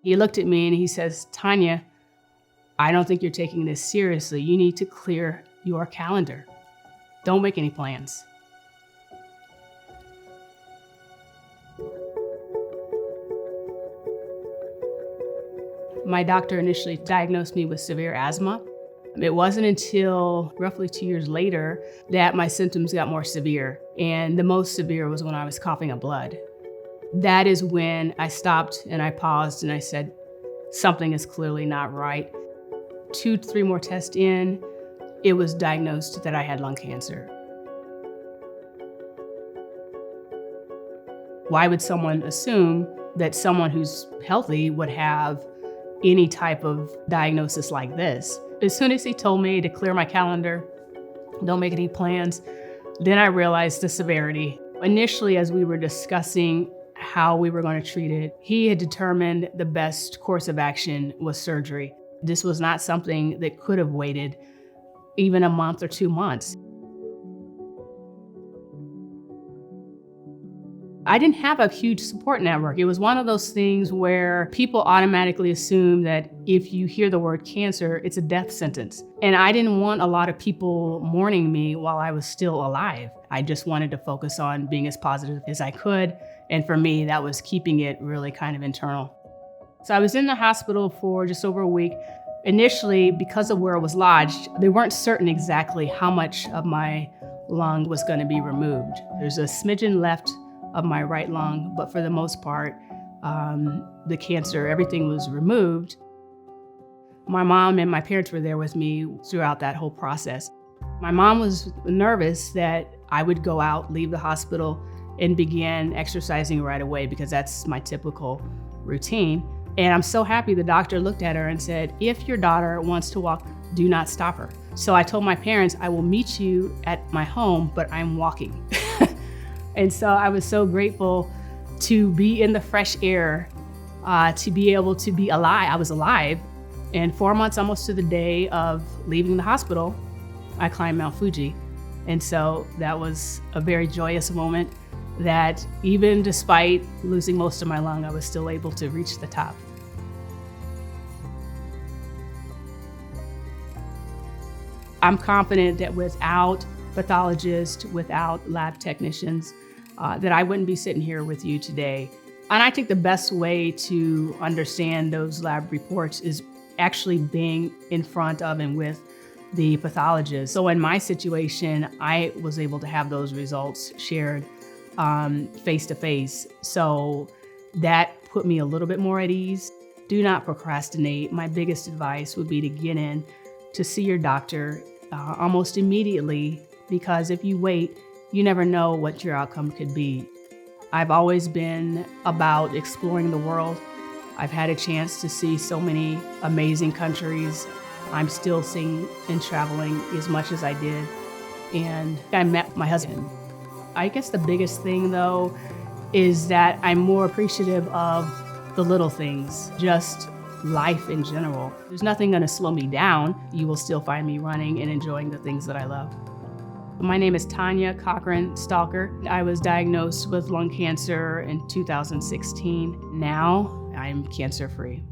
He looked at me and he says, "Tanya, I don't think you're taking this seriously. You need to clear your calendar. Don't make any plans." My doctor initially diagnosed me with severe asthma. It wasn't until roughly 2 years later that my symptoms got more severe. And the most severe was when I was coughing up blood. That is when I stopped and I paused and I said, something is clearly not right. 2 to 3 more tests in, it was diagnosed that I had lung cancer. Why would someone assume that someone who's healthy would have any type of diagnosis like this? As soon as he told me to clear my calendar, don't make any plans, then I realized the severity. Initially, as we were discussing how we were going to treat it, he had determined the best course of action was surgery. This was not something that could have waited even a month or 2 months. I didn't have a huge support network. It was one of those things where people automatically assume that if you hear the word cancer, it's a death sentence. And I didn't want a lot of people mourning me while I was still alive. I just wanted to focus on being as positive as I could. And for me, that was keeping it really kind of internal. So I was in the hospital for just over a week. Initially, because of where it was lodged, they weren't certain exactly how much of my lung was going to be removed. There's a smidgen left of my right lung, but for the most part, the cancer, everything was removed. My mom and my parents were there with me throughout that whole process. My mom was nervous that I would go out, leave the hospital, and begin exercising right away because that's my typical routine. And I'm so happy the doctor looked at her and said, "If your daughter wants to walk, do not stop her." So I told my parents, "I will meet you at my home, but I'm walking." And so I was so grateful to be in the fresh air, to be able to be alive. I was alive. And 4 months almost to the day of leaving the hospital, I climbed Mount Fuji. And so that was a very joyous moment that even despite losing most of my lung, I was still able to reach the top. I'm confident that without pathologists, without lab technicians, that I wouldn't be sitting here with you today. And I think the best way to understand those lab reports is actually being in front of and with the pathologist. So in my situation, I was able to have those results shared face to face. So that put me a little bit more at ease. Do not procrastinate. My biggest advice would be to get in to see your doctor almost immediately, because if you wait, you never know what your outcome could be. I've always been about exploring the world. I've had a chance to see so many amazing countries. I'm still seeing and traveling as much as I did. And I met my husband. I guess the biggest thing though is that I'm more appreciative of the little things, just life in general. There's nothing gonna slow me down. You will still find me running and enjoying the things that I love. My name is Tanya Cochran Stalker. I was diagnosed with lung cancer in 2016. Now I'm cancer-free.